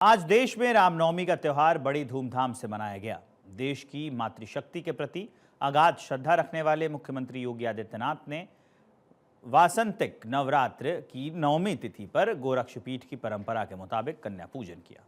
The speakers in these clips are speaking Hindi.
आज देश में रामनवमी का त्योहार बड़ी धूमधाम से मनाया गया। देश की मातृशक्ति के प्रति अगाध श्रद्धा रखने वाले मुख्यमंत्री योगी आदित्यनाथ ने वासंतिक नवरात्र की नवमी तिथि पर गोरक्षपीठ की परंपरा के मुताबिक कन्या पूजन किया।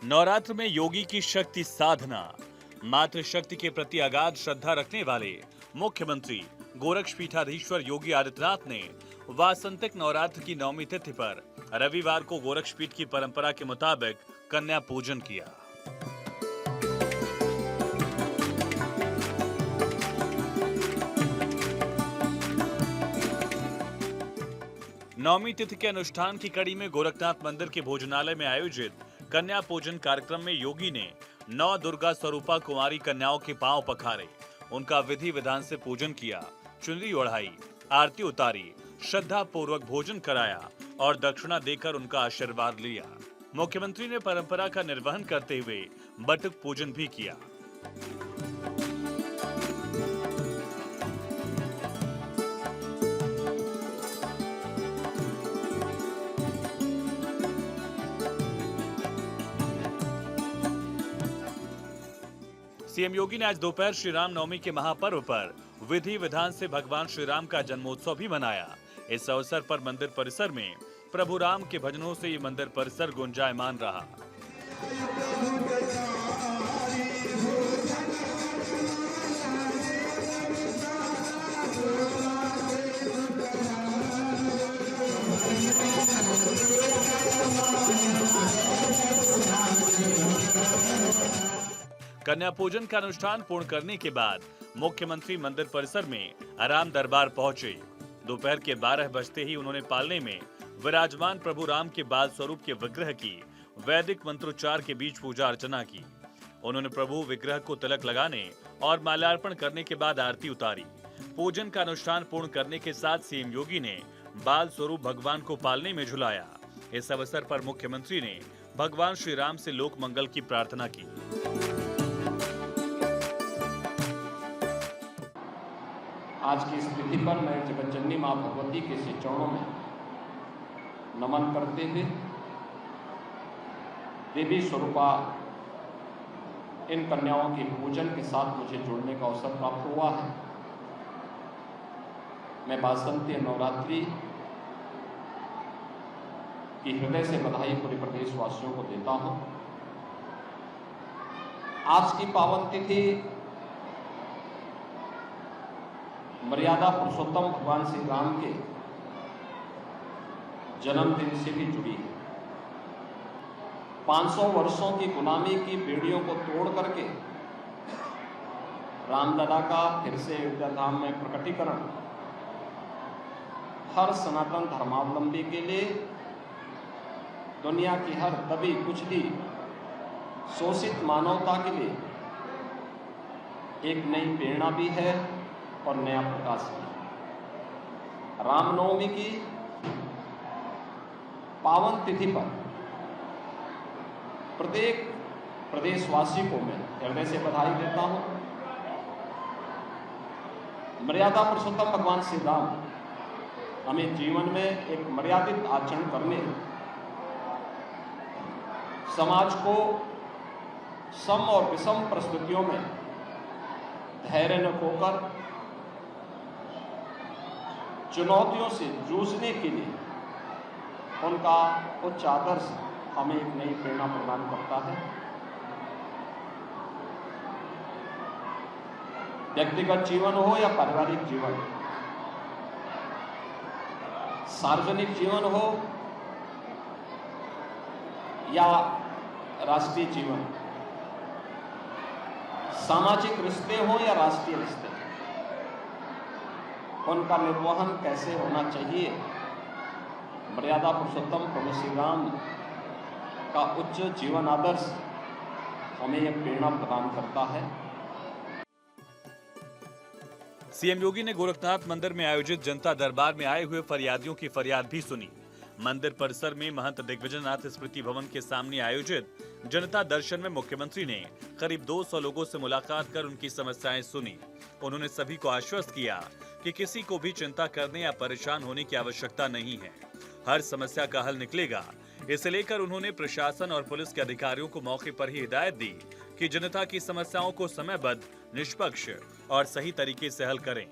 नवरात्र में योगी की शक्ति साधना, मातृशक्ति के प्रति अगाध श्रद्धा रखने वाले मुख्यमंत्री गोरक्षपीठाधीश्वर योगी आदित्यनाथ ने वासंतिक नवरात्र की नवमी तिथि पर रविवार को गोरक्षपीठ की परंपरा के मुताबिक कन्या पूजन किया। नवमी तिथि के अनुष्ठान की कड़ी में गोरखनाथ मंदिर के भोजनालय में आयोजित कन्या पूजन कार्यक्रम में योगी ने 9 दुर्गा स्वरूपा कुमारी कन्याओं के पांव पखारे, उनका विधि विधान से पूजन किया, चुनरी ओढ़ाई, आरती उतारी, श्रद्धा पूर्वक भोजन कराया और दक्षिणा देकर उनका आशीर्वाद लिया। मुख्यमंत्री ने परंपरा का निर्वहन करते हुए बटुक पूजन भी किया। सीएम योगी ने आज दोपहर श्री राम नवमी के महापर्व पर विधि विधान से भगवान श्री राम का जन्मोत्सव भी मनाया। इस अवसर पर मंदिर परिसर में प्रभु राम के भजनों से ये मंदिर परिसर गुंजायमान रहा। कन्या पूजन का अनुष्ठान पूर्ण करने के बाद मुख्यमंत्री मंदिर परिसर में आराम दरबार पहुंचे। दोपहर के 12 बजते ही उन्होंने पालने में विराजमान प्रभु राम के बाल स्वरूप के विग्रह की वैदिक मंत्रोच्चार के बीच पूजा अर्चना की। उन्होंने प्रभु विग्रह को तिलक लगाने और माल्यार्पण करने के बाद आरती उतारी। पूजन का अनुष्ठान पूर्ण करने के साथ सीएम योगी ने बाल स्वरूप भगवान को पालने में झुलाया। इस अवसर पर मुख्यमंत्री ने भगवान श्री राम से लोक मंगल की प्रार्थना की। आज की इस तिथि पर मैं जगतजननी मां भगवती के श्री चरणों में नमन करते हुए देवी स्वरूपा इन कन्याओं के पूजन के साथ मुझे जुड़ने का अवसर प्राप्त हुआ है। मैं वासंती नवरात्रि की हृदय से बधाई पूरे प्रदेशवासियों को देता हूं। आज की पावन तिथि मर्यादा पुरुषोत्तम भगवान श्री राम के जन्मदिन से भी जुड़ी है। 500 वर्षों की गुलामी की बेड़ियों को तोड़ करके रामलला का फिर से अयोध्या धाम में प्रकटीकरण हर सनातन धर्मावलंबी के लिए, दुनिया की हर दबी कुचली शोषित मानवता के लिए एक नई प्रेरणा भी है और नया प्रकाश भी। रामनवमी की पावन तिथि पर प्रत्येक प्रदेशवासी को मैं हृदय से बधाई देता हूं। मर्यादा पुरुषोत्तम भगवान श्री राम हमें जीवन में एक मर्यादित आचरण करने, समाज को सम और विषम परिस्थितियों में धैर्य न खोकर चुनौतियों से जूझने के लिए उनका उच्च आदर्श हमें एक नई प्रेरणा प्रदान करता है। व्यक्तिगत जीवन हो या पारिवारिक जीवन, सार्वजनिक जीवन हो या राष्ट्रीय जीवन, सामाजिक रिश्ते हो या राष्ट्रीय रिश्ते, उनका निर्वहन कैसे होना चाहिए, मर्यादा पुरुषोत्तम प्रभु श्री राम का उच्च जीवन आदर्श हमें एक प्रेरणा प्रदान करता है। सीएम योगी ने गोरखनाथ मंदिर में आयोजित जनता दरबार में आए हुए फरियादियों की फरियाद भी सुनी। मंदिर परिसर में महंत दिग्विजयनाथ स्मृति भवन के सामने आयोजित जनता दर्शन में मुख्यमंत्री ने करीब 200 लोगों से मुलाकात कर उनकी समस्याएं सुनी। उन्होंने सभी को आश्वस्त किया कि किसी को भी चिंता करने या परेशान होने की आवश्यकता नहीं है, हर समस्या का हल निकलेगा। इसे लेकर उन्होंने प्रशासन और पुलिस के अधिकारियों को मौके पर ही हिदायत दी कि जनता की समस्याओं को समयबद्ध, निष्पक्ष और सही तरीके से हल करें।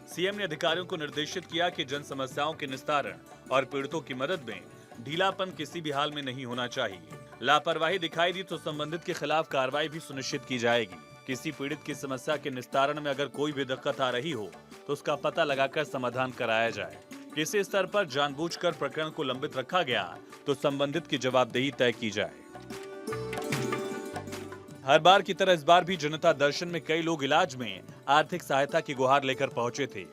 सीएम ने अधिकारियों को निर्देशित किया कि जन समस्याओं के निस्तारण और पीड़ितों की मदद में ढीलापन किसी भी हाल में नहीं होना चाहिए। लापरवाही दिखाई दी तो संबंधित के खिलाफ कार्रवाई भी सुनिश्चित की जाएगी। किसी पीड़ित की समस्या के निस्तारण में अगर कोई भी दिक्कत आ रही हो तो उसका पता लगाकर समाधान कराया जाए। किसी स्तर पर जानबूझकर प्रकरण को लंबित रखा गया तो संबंधित की जवाबदेही तय की जाए। हर बार की तरह इस बार भी जनता दर्शन में कई लोग इलाज में आर्थिक सहायता की गुहार लेकर पहुंचे थे।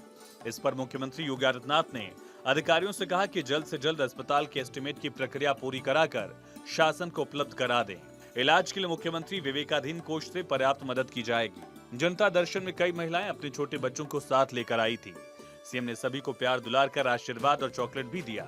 इस पर मुख्यमंत्री योगी आदित्यनाथ ने अधिकारियों से कहा कि जल्द से जल्द अस्पताल के एस्टीमेट की प्रक्रिया पूरी कराकर शासन को उपलब्ध करा दें। इलाज के लिए मुख्यमंत्री विवेकाधीन कोष से पर्याप्त मदद की जाएगी। जनता दर्शन में कई महिलाएं अपने छोटे बच्चों को साथ लेकर आई थी। सीएम ने सभी को प्यार दुलार कर आशीर्वाद और चॉकलेट भी दिया।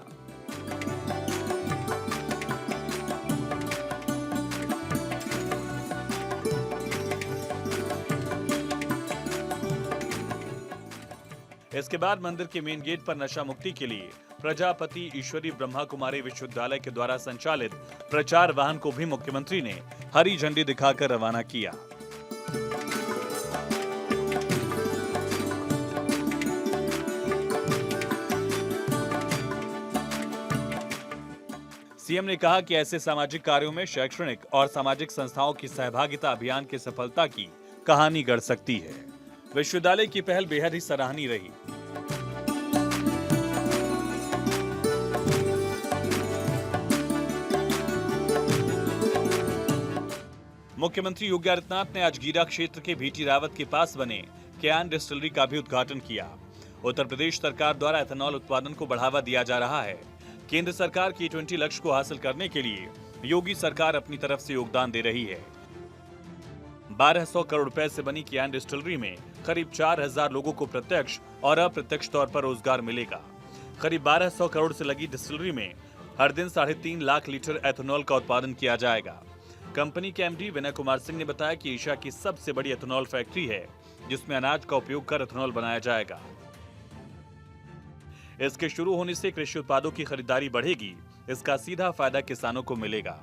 इसके बाद मंदिर के मेन गेट पर नशा मुक्ति के लिए प्रजापति ईश्वरी ब्रह्मा कुमारी विश्वविद्यालय के द्वारा संचालित प्रचार वाहन को भी मुख्यमंत्री ने हरी झंडी दिखाकर रवाना किया। सीएम ने कहा कि ऐसे सामाजिक कार्यों में शैक्षणिक और सामाजिक संस्थाओं की सहभागिता अभियान की सफलता की कहानी गढ़ सकती है। विश्वविद्यालय की पहल बेहद ही सराहनीय रही। मुख्यमंत्री योगी आदित्यनाथ ने आज गीरा क्षेत्र के भीटी रावत के पास बने क्यान डिस्टिलरी का भी उद्घाटन किया। उत्तर प्रदेश सरकार द्वारा एथेनॉल उत्पादन को बढ़ावा दिया जा रहा है। केंद्र सरकार की 20 लक्ष्य को हासिल करने के लिए योगी सरकार अपनी तरफ से योगदान दे रही है। 1200 करोड़ रुपए से बनी क्यान डिस्टिलरी में करीब 4000 लोगों को प्रत्यक्ष और अप्रत्यक्ष तौर पर रोजगार मिलेगा। करीब 1200 करोड़ से लगी डिस्टिलरी में हर दिन 3.5 लाख लीटर एथेनॉल का उत्पादन किया जाएगा। कंपनी के एमडी विनय कुमार सिंह ने बताया कि एशिया की सबसे बड़ी एथेनॉल फैक्ट्री है, जिसमें अनाज का उपयोग कर एथेनॉल बनाया जाएगा। इसके शुरू होने से कृषि उत्पादों की खरीदारी बढ़ेगी। इसका सीधा फायदा किसानों को मिलेगा।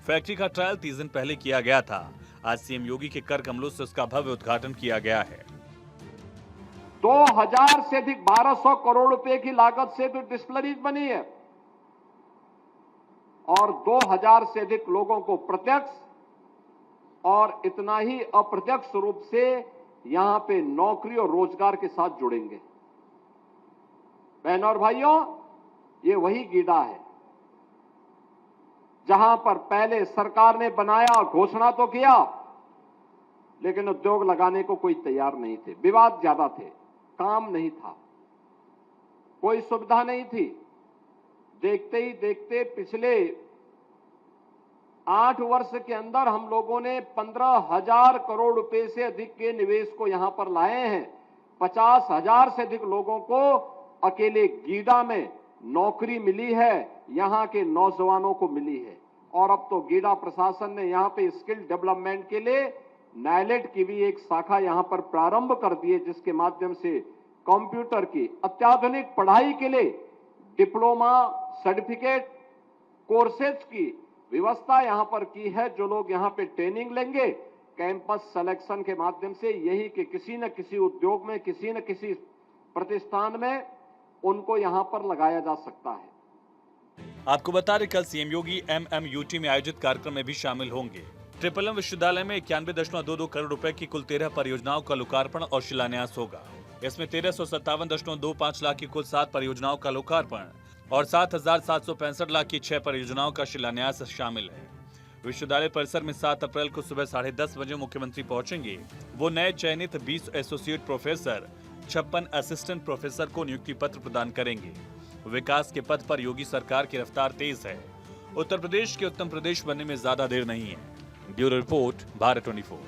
फैक्ट्री का ट्रायल 30 दिन पहले किया गया था। आज सीएम योगी के कर कमलों से उसका भव्य उद्घाटन किया गया है। 2000 से अधिक 1200 करोड़ रुपए की लागत से तो डिस्टिलरीज बनी है और 2000 से अधिक लोगों को प्रत्यक्ष और इतना ही अप्रत्यक्ष रूप से यहां पे नौकरी और रोजगार के साथ जुड़ेंगे। बहनों और भाइयों, ये वही गीडा है जहां पर पहले सरकार ने बनाया, घोषणा तो किया, लेकिन उद्योग लगाने को कोई तैयार नहीं थे। विवाद ज्यादा थे, काम नहीं था, कोई सुविधा नहीं थी। देखते ही देखते पिछले 8 वर्ष के अंदर हम लोगों ने 15,000 करोड़ रुपए से अधिक के निवेश को यहां पर लाए हैं। 50,000 से अधिक लोगों को अकेले गीडा में नौकरी मिली है, यहां के नौजवानों को मिली है। और अब तो गीडा प्रशासन ने यहां पे स्किल डेवलपमेंट के लिए नाइलेट की भी एक शाखा यहां पर प्रारंभ कर दी है, जिसके माध्यम से कंप्यूटर की अत्याधुनिक पढ़ाई के लिए डिप्लोमा, सर्टिफिकेट कोर्सेज की व्यवस्था यहां पर की है। जो लोग यहां पे ट्रेनिंग लेंगे, कैंपस सिलेक्शन के माध्यम से यही के किसी न किसी उद्योग में, किसी न किसी प्रतिष्ठान में उनको यहां पर लगाया जा सकता है। आपको बता दें, कल सीएम योगी MMUT में आयोजित कार्यक्रम में भी शामिल होंगे। ट्रिपल विश्वविद्यालय में 91.22 करोड़ रुपए की कुल 13 परियोजनाओं का लोकार्पण और शिलान्यास होगा। इसमें 1357.25 लाख की कुल 7 परियोजनाओं का लोकार्पण और 7,765 लाख की 6 परियोजनाओं का शिलान्यास शामिल है। विश्वविद्यालय परिसर में 7 अप्रैल को सुबह 10:30 बजे मुख्यमंत्री पहुंचेंगे। वो नए चयनित 20 एसोसिएट प्रोफेसर, 56 असिस्टेंट प्रोफेसर को नियुक्ति पत्र प्रदान करेंगे। विकास के पथ पर योगी सरकार की रफ्तार तेज है। उत्तर प्रदेश के उत्तम प्रदेश बनने में ज्यादा देर नहीं है। Bureau report, Bharat 24।